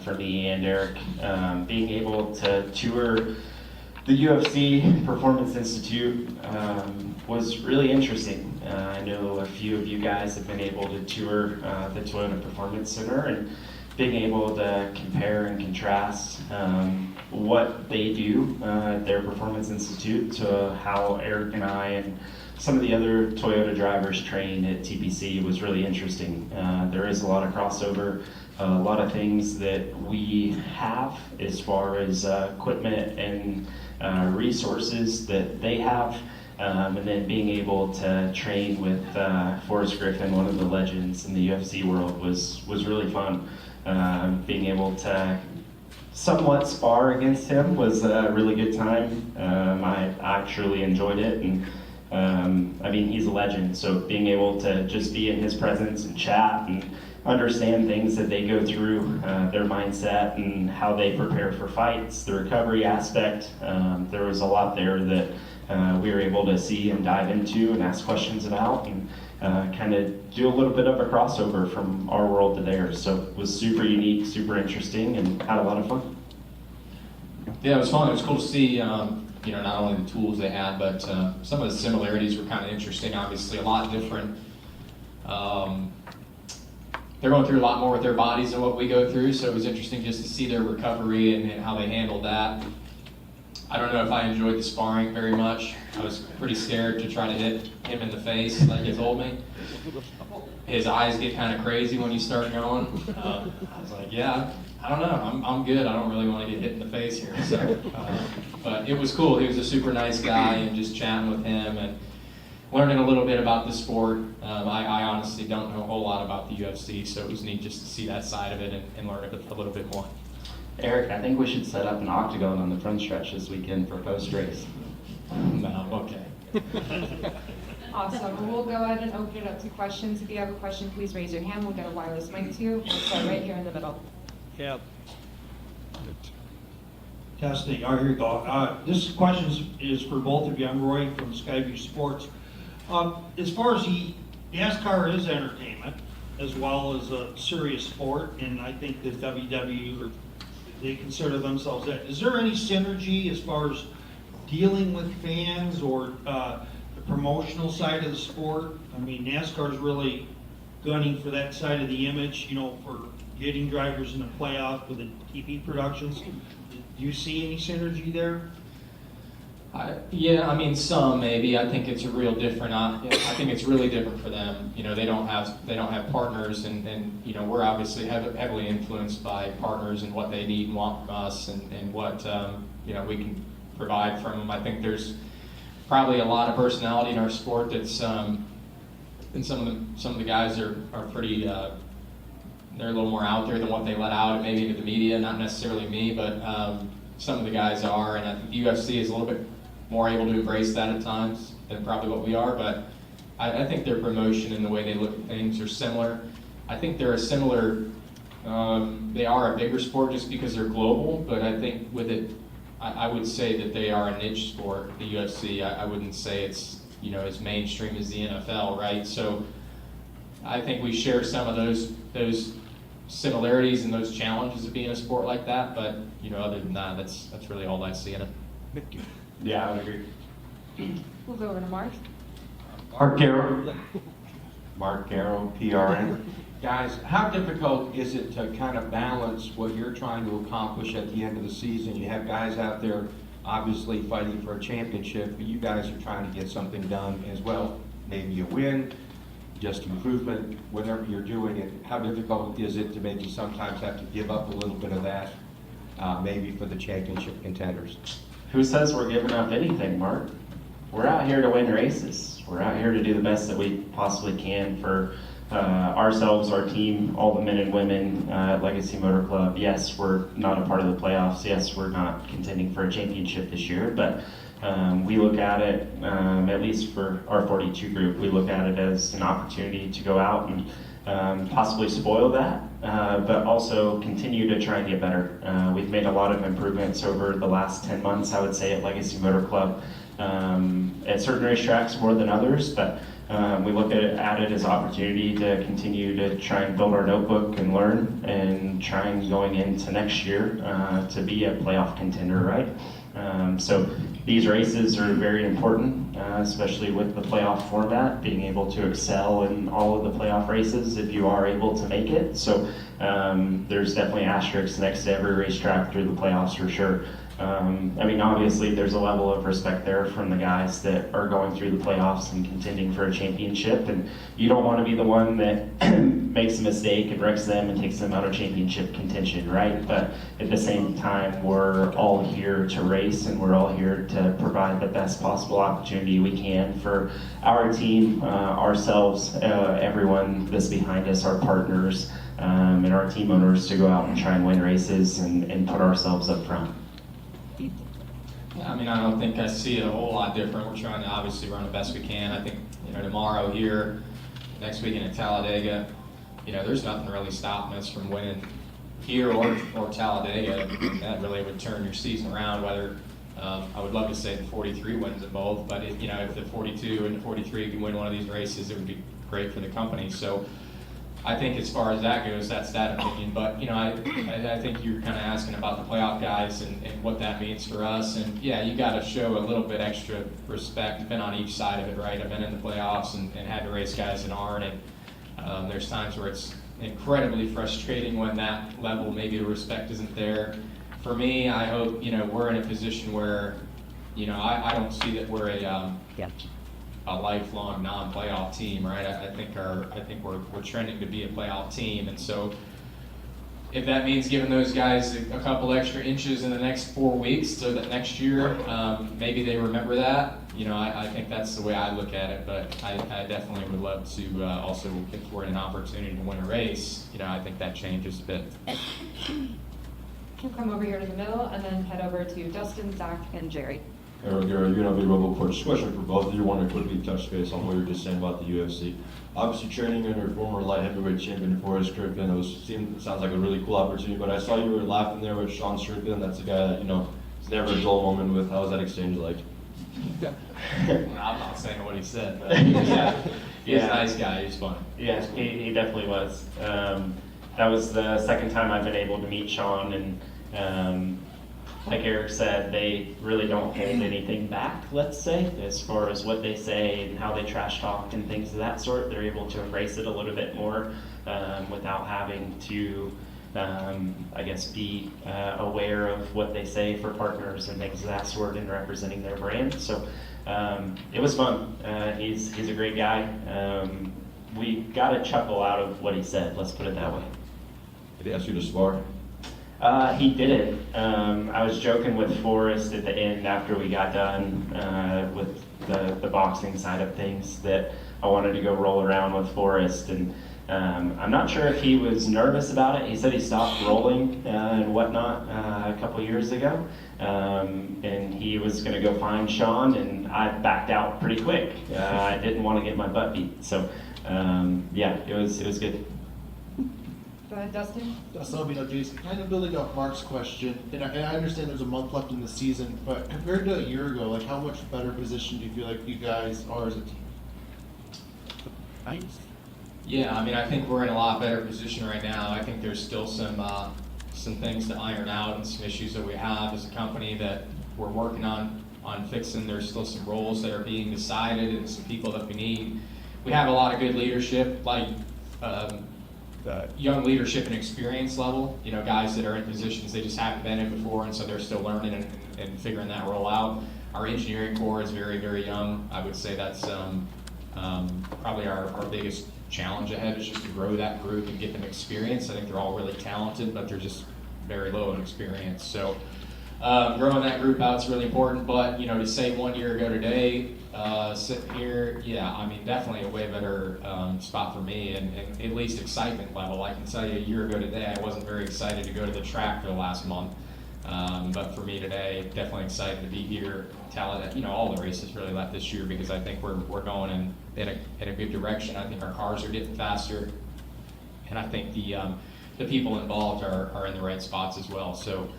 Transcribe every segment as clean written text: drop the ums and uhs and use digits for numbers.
for me and Erik. Being able to tour the UFC Performance Institute was really interesting. I know a few of you guys have been able to tour the Toyota Performance Center, and being able to compare and contrast what they do at their Performance Institute to how Erik and I and some of the other Toyota drivers train at TPC was really interesting. There is a lot of crossover, a lot of things that we have as far as equipment and resources that they have, and then being able to train with Forrest Griffin, one of the legends in the UFC world, was really fun. Being able to somewhat spar against him was a really good time. I actually enjoyed it, and I mean, he's a legend, so being able to just be in his presence and chat and understand things that they go through, their mindset and how they prepare for fights, the recovery aspect. There was a lot there that we were able to see and dive into and ask questions about, and kind of do a little bit of a crossover from our world to theirs. So it was super unique, super interesting, and had a lot of fun. Yeah, it was fun. It was cool to see, not only the tools they had, but some of the similarities were kind of interesting. Obviously, a lot different. They're going through a lot more with their bodies than what we go through, so it was interesting just to see their recovery and how they handled that. I don't know if I enjoyed the sparring very much. I was pretty scared to try to hit him in the face, like he told me. His eyes get kind of crazy when you start going. I was like, yeah, I don't know. I'm good. I don't really want to get hit in the face here. So, but it was cool. He was a super nice guy, and just chatting with him and learning a little bit about the sport. I honestly don't know a whole lot about the UFC, so it was neat just to see that side of it and learn a little bit more. Erik, I think we should set up an octagon on the front stretch this weekend for post-race. No, okay. Awesome. We'll go ahead and open it up to questions. If you have a question, please raise your hand. We'll get a wireless mic to you. We'll start right here in the middle. Yeah. Testing. All right, here we go. This question is for both of you. I'm Roy from Skyview Sports. As far as NASCAR is entertainment as well as a serious sport, and I think the WWE, they consider themselves that. Is there any synergy as far as dealing with fans or the promotional side of the sport? I mean, NASCAR is really gunning for that side of the image, for getting drivers in the playoff with the TV productions. Do you see any synergy there? Yeah, I mean, some maybe. I think it's a real different. I think it's really different for them. They don't have partners, and we're obviously heavily influenced by partners and what they need and want from us, and what we can provide from them. I think there's probably a lot of personality in our sport that's and some of the guys are pretty. They're a little more out there than what they let out, maybe into the media. Not necessarily me, but some of the guys are, and I think the UFC is a little bit more able to embrace that at times than probably what we are, but I think their promotion and the way they look at things are similar. I think they're a similar, they are a bigger sport just because they're global, but I think with it, I would say that they are a niche sport, the UFC. I wouldn't say it's as mainstream as the NFL, right? So I think we share some of those similarities and those challenges of being a sport like that, but other than that, that's really all I see in it. Yeah, I would agree. We'll go over to Mark. Mark Garrow, PRN. Guys, how difficult is it to kind of balance what you're trying to accomplish at the end of the season? You have guys out there obviously fighting for a championship, but you guys are trying to get something done as well. Maybe a win, just improvement, whatever you're doing it. How difficult is it to maybe sometimes have to give up a little bit of that, maybe for the championship contenders? Who says we're giving up anything, Mark? We're out here to win races. We're out here to do the best that we possibly can for ourselves, our team, all the men and women at Legacy Motor Club. Yes, we're not a part of the playoffs. Yes, we're not contending for a championship this year, but we look at it, at least for our 42 group, we look at it as an opportunity to go out and possibly spoil that, but also continue to try and get better. We've made a lot of improvements over the last 10 months, I would say, at Legacy Motor Club. At certain racetracks more than others, but we look at it as opportunity to continue to try and build our notebook and learn and trying going into next year to be a playoff contender, right? So these races are very important, especially with the playoff format, being able to excel in all of the playoff races if you are able to make it. So there's definitely asterisks next to every racetrack through the playoffs for sure. I mean, obviously, there's a level of respect there from the guys that are going through the playoffs and contending for a championship, and you don't want to be the one that makes a mistake and wrecks them and takes them out of championship contention, right? But at the same time, we're all here to race, and we're all here to provide the best possible opportunity we can for our team, ourselves, everyone that's behind us, our partners, and our team owners to go out and try and win races and put ourselves up front. Yeah, I mean, I don't think I see it a whole lot different. We're trying to obviously run the best we can. I think, tomorrow here, next weekend in Talladega, there's nothing really stopping us from winning here or Talladega. And that really would turn your season around, whether, I would love to say the 43 wins at both, but if the 42 and the 43 can win one of these races, it would be great for the company. So I think as far as that goes, that's that opinion. But, I think you're kind of asking about the playoff guys and what that means for us. And, yeah, you got to show a little bit extra respect. I've been on each side of it, right? I've been in the playoffs and had to race guys that aren't. And there's times where it's incredibly frustrating when that level, maybe the respect isn't there. For me, I hope, we're in a position where, I don't see that we're a lifelong non-playoff team, right? I think we're trending to be a playoff team, and so if that means giving those guys a couple extra inches in the next 4 weeks, so that next year maybe they remember that, I think that's the way I look at it. But I definitely would love to also, if we're in an opportunity to win a race, I think that changes a bit. We'll come over here to the middle and then head over to Dustin, Zach, and Jerry. Erik, you're going to be Robo Coach. Question for both of you. Want to quickly touch base on what you were just saying about the UFC. Obviously, training under former light heavyweight champion Forrest Strickland. It sounds like a really cool opportunity. But I saw you were laughing there with Sean Strickland. That's a guy that it's never a dull moment with. How was that exchange like? I'm not saying what he said, but he's a nice guy. He's fun. Yeah, he definitely was. That was the second time I've been able to meet Sean, and like Erik said, they really don't hold anything back, let's say, as far as what they say and how they trash talk and things of that sort. They're able to embrace it a little bit more without having to, I guess, be aware of what they say for partners and things of that sort in representing their brand. So it was fun. He's a great guy. We got a chuckle out of what he said, let's put it that way. Did he ask you to spar? He did it. I was joking with Forrest at the end after we got done with the boxing side of things that I wanted to go roll around with Forrest, and I'm not sure if he was nervous about it. He said he stopped rolling and whatnot a couple years ago, and he was going to go find Sean, and I backed out pretty quick. I didn't want to get my butt beat, so yeah, it was good. Go ahead, Dustin. Dustin, Jason, kind of building off Mark's question, and I understand there's a month left in the season, but compared to a year ago, like how much better position do you feel like you guys are as a team? Yeah, I think we're in a lot better position right now. I think there's still some things to iron out and some issues that we have as a company that we're working on fixing. There's still some roles that are being decided and some people that we need. We have a lot of good leadership, like young leadership and experience level, guys that are in positions they just haven't been in before, and so they're still learning and figuring that role out. Our engineering core is very, very young. I would say that's probably our biggest challenge ahead, is just to grow that group and get them experience. I think they're all really talented, but they're just very low in experience. So growing that group out is really important, but to say 1 year ago today, sitting here, yeah, definitely a way better spot for me, and at least excitement level. I can tell you a year ago today, I wasn't very excited to go to the track for the last month, but for me today, definitely excited to be here. Talladega, all the races really left this year, because I think we're going in a good direction. I think our cars are getting faster, and I think the people involved are in the right spots as well. So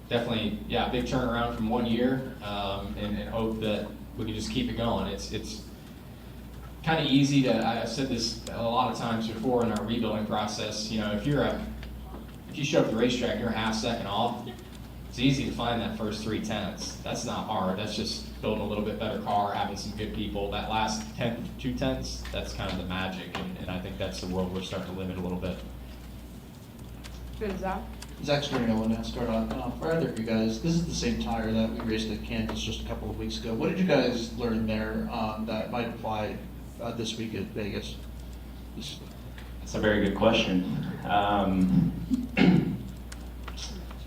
definitely, yeah, big turnaround from 1 year, and hope that we can just keep it going. kind of easy to, I've said this a lot of times before in our rebuilding process, you know, if you show up at the racetrack and you're a half second off, it's easy to find that first 3/10. That's not hard. That's just building a little bit better car, having some good people. That last 2/10, that's kind of the magic, and I think that's the world we're starting to live in a little bit. Good, Zach? Zach Stringell, NASCAR. For either of you guys, this is the same tire that we raced at Kansas just a couple of weeks ago. What did you guys learn there that might apply this week at Vegas? That's a very good question.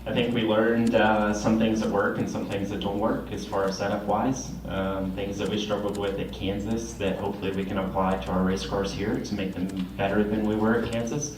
I think we learned some things that work and some things that don't work as far as setup wise. Things that we struggled with at Kansas that hopefully we can apply to our race cars here to make them better than we were at Kansas.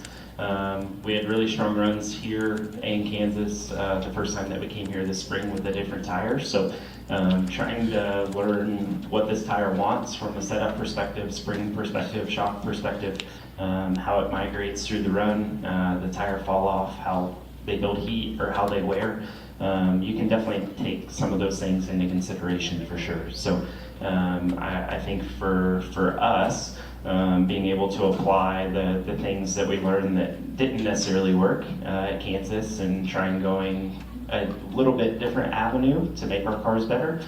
We had really strong runs here in Kansas the first time that we came here this spring with a different tire. So trying to learn what this tire wants from a setup perspective, spring perspective, shock perspective, how it migrates through the run, the tire fall off, how they build heat or how they wear. You can definitely take some of those things into consideration for sure. So I think for us, being able to apply the things that we learned that didn't necessarily work at Kansas and trying going a little bit different avenue to make our cars better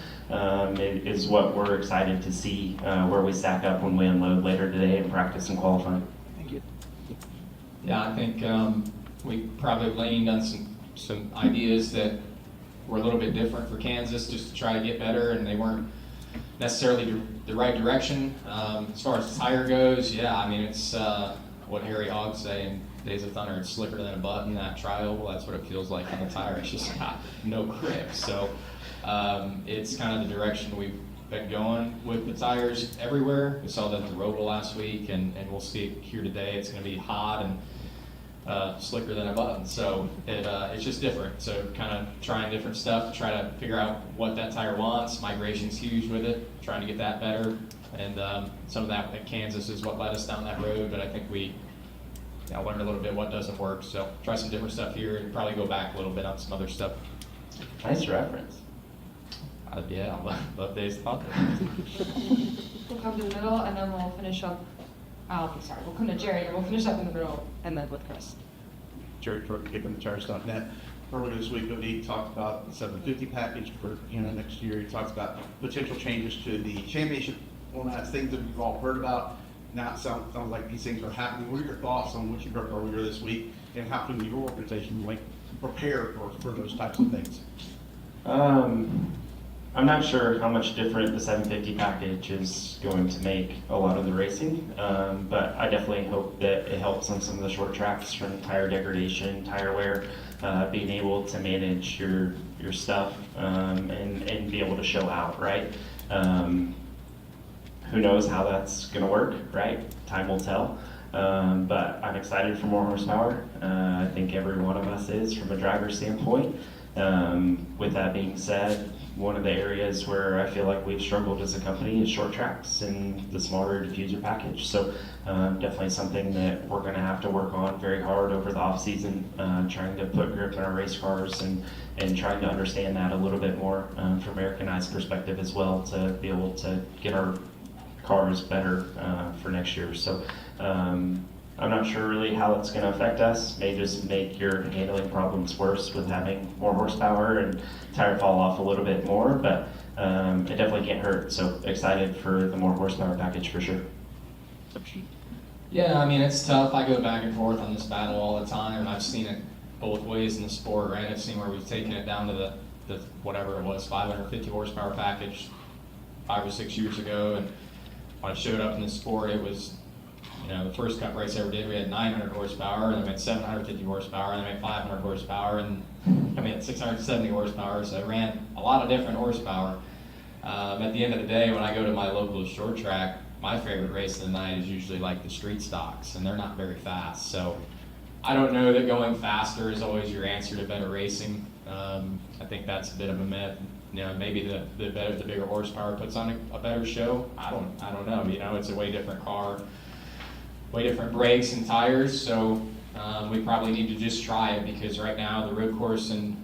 is what we're excited to see where we stack up when we unload later today in practice and qualifying. Thank you. Yeah, I think we probably leaned on some ideas that were a little bit different for Kansas just to try to get better, and they weren't necessarily the right direction. As far as the tire goes, yeah, I mean, it's what Harry Hogg say in Days of Thunder, it's slicker than a button, that trial. Well, that's what it feels like on the tire. It's just got no grip. So it's kind of the direction we've been going with the tires everywhere. We saw that at the Roval last week, and we'll see it here today. It's going to be hot and slicker than a button. So it's just different. So kind of trying different stuff to try to figure out what that tire wants. Migration's huge with it, trying to get that better. And some of that at Kansas is what led us down that road, but I think we learned a little bit what doesn't work. So try some different stuff here and probably go back a little bit on some other stuff. Nice reference. Yeah, love Days of Thunder. We'll come to the middle and then we'll finish up. We'll come to Jerry and we'll finish up in the middle and then with Chris. Jerry Tork, KPMTires.net. Earlier this week, Odie talked about the 750 package for next year. He talks about potential changes to the championship formats, things that we've all heard about. Now it sounds like these things are happening. What are your thoughts on what you heard earlier this week, and how can your organization prepare for those types of things? I'm not sure how much different the 750 package is going to make a lot of the racing, but I definitely hope that it helps on some of the short tracks from tire degradation, tire wear, being able to manage your stuff and be able to show out, right? Who knows how that's going to work, right? Time will tell. But I'm excited for more horsepower. I think every one of us is from a driver's standpoint. With that being said, one of the areas where I feel like we've struggled as a company is short tracks and the smaller diffuser package. So definitely something that we're going to have to work on very hard over the off season, trying to put grip in our race cars and trying to understand that a little bit more from Americanized perspective as well, to be able to get our cars better for next year. So I'm not sure really how it's going to affect us. May just make your handling problems worse with having more horsepower and tire fall off a little bit more, but it definitely can't hurt. So excited for the more horsepower package for sure. Yeah, I mean, it's tough. I go back and forth on this battle all the time. I've seen it both ways in the sport, right? I've seen where we've taken it down to the whatever it was, 550 horsepower package 5 or 6 years ago, and when I showed up in the sport, it was, the first cup race I ever did, we had 900 horsepower, and then we had 750 horsepower, and then we had 500 horsepower, and we had 670 horsepower, so I ran a lot of different horsepower. At the end of the day, when I go to my local short track, my favorite race of the night is usually like the street stocks, and they're not very fast. So I don't know that going faster is always your answer to better racing. I think that's a bit of a myth. Maybe the bigger horsepower puts on a better show. I don't know. It's a way different car, way different brakes and tires. So we probably need to just try it, because right now the road course and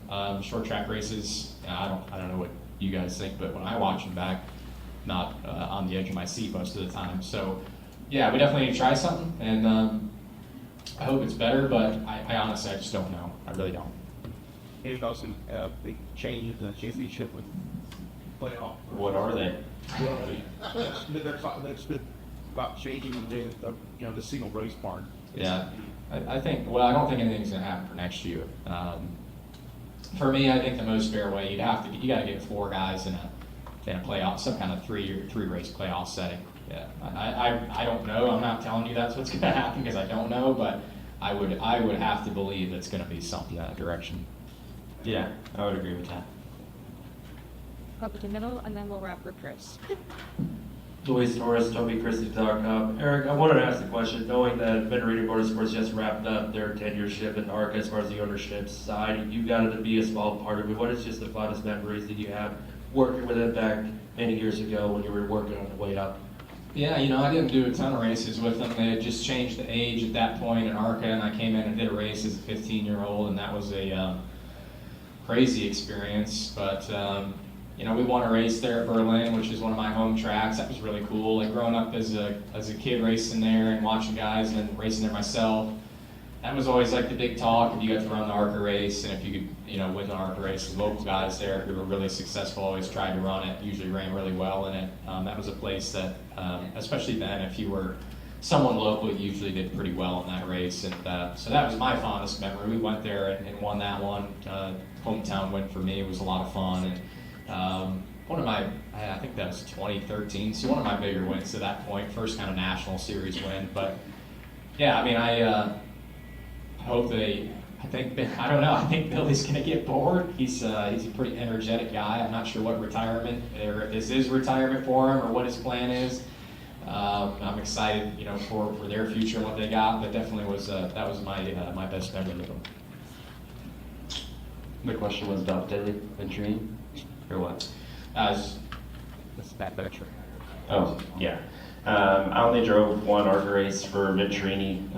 short track races, I don't know what you guys think, but when I watch them back, not on the edge of my seat most of the time. So, yeah, we definitely need to try something, and I hope it's better, but I honestly, I just don't know. I really don't. It also a big change in the championship with playoff. What are they? That's been about changing the single race part. Yeah, I think, well, I don't think anything's going to happen for next year. For me, I think the most fair way, you got to get 4 guys in a playoff, some kind of three race playoff setting. Yeah, I don't know. I'm not telling you that's what's going to happen because I don't know, but I would have to believe it's going to be something in that direction. Yeah, I would agree with that. Up to the middle, and then we'll wrap with Chris. Luis Torres, Toby Christie Talk. Erik, I wanted to ask the question, knowing that Venerated Motorsports just wrapped up their tenureship in ARCA as far as the ownership side, you got to be a small part of it. What is just the fondest memories that you have working with them back many years ago when you were working on the way up? Yeah, I didn't do a ton of races with them. They had just changed the age at that point in ARCA, and I came in and did a race as a 15-year-old, and that was a crazy experience. But we won a race there at Berlin, which is one of my home tracks. That was really cool. Like growing up as a kid racing there and watching guys and then racing there myself, that was always like the big talk. If you got to run the ARCA race, and if you could, win the ARCA race, the local guys there who were really successful always tried to run it. Usually ran really well in it. That was a place that, especially then, if you were someone local, you usually did pretty well in that race. And so that was my fondest memory. We went there and won that one. Hometown win for me. It was a lot of fun. And one of my, I think that was 2013, so one of my bigger wins to that point, first kind of national series win. But yeah, I mean, I think Billy's going to get bored. He's a pretty energetic guy. I'm not sure what retirement, or if this is retirement for him, or what his plan is. I'm excited, for their future and what they got, but definitely that was my best memory of them. The question was about Billy Venturini, or what? That's that picture. Oh, yeah. I only drove one ARCA race for Venturini,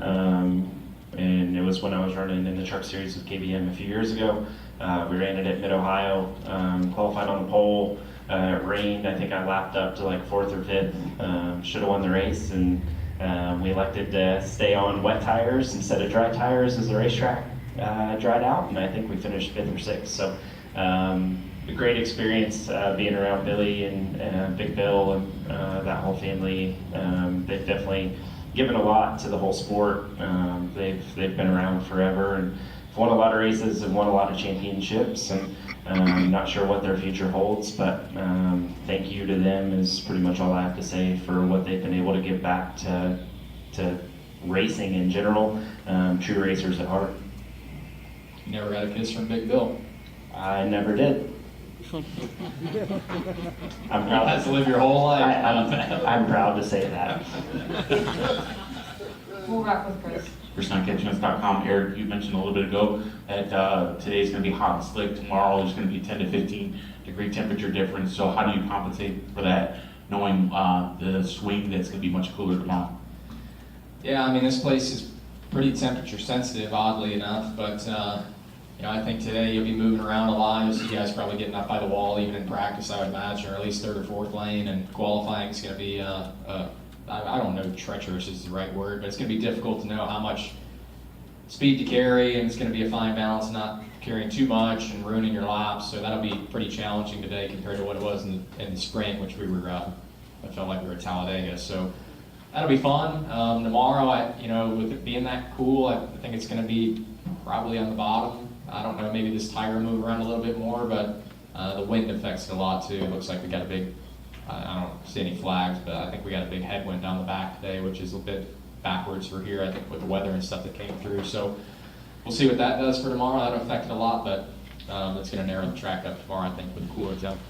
and it was when I was running in the truck series with KBM a few years ago. We ran it at Mid-Ohio, qualified on the pole. It rained. I think I lapped up to like 4th or 5th. Should have won the race, and we elected to stay on wet tires instead of dry tires as the racetrack dried out, and I think we finished 5th or 6th. So a great experience being around Billy and Big Bill and that whole family. They've definitely given a lot to the whole sport. They've been around forever and won a lot of races and won a lot of championships, and I'm not sure what their future holds, but thank you to them is pretty much all I have to say for what they've been able to give back to racing in general. True racers at heart. You never got a kiss from Big Bill. I never did. I'm proud. That's to live your whole life. I'm proud to say that. We'll wrap with Chris. FirstTimeCatchments.com. Erik, you mentioned a little bit ago that today's going to be hot and slick. Tomorrow there's going to be 10 to 15 degree temperature difference. So how do you compensate for that, knowing the swing that's going to be much cooler tomorrow? Yeah, I mean, this place is pretty temperature sensitive, oddly enough, but I think today you'll be moving around a lot. You'll see guys probably getting up by the wall, even in practice, I would imagine, or at least 3rd or 4th lane, and qualifying is going to be, I don't know, treacherous is the right word, but it's going to be difficult to know how much speed to carry, and it's going to be a fine balance, not carrying too much and ruining your laps, so that'll be pretty challenging today compared to what it was in the spring, which we were, I felt like we were at Talladega, so that'll be fun. Tomorrow, with it being that cool, I think it's going to be probably on the bottom. I don't know, maybe this tire will move around a little bit more, but the wind affects it a lot too. It looks like we got a big, I don't see any flags, but I think we got a big headwind down the back today, which is a bit backwards for here, I think, with the weather and stuff that came through. So we'll see what that does for tomorrow. That'll affect it a lot, but it's going to narrow the track up tomorrow, I think, with the cooler temp.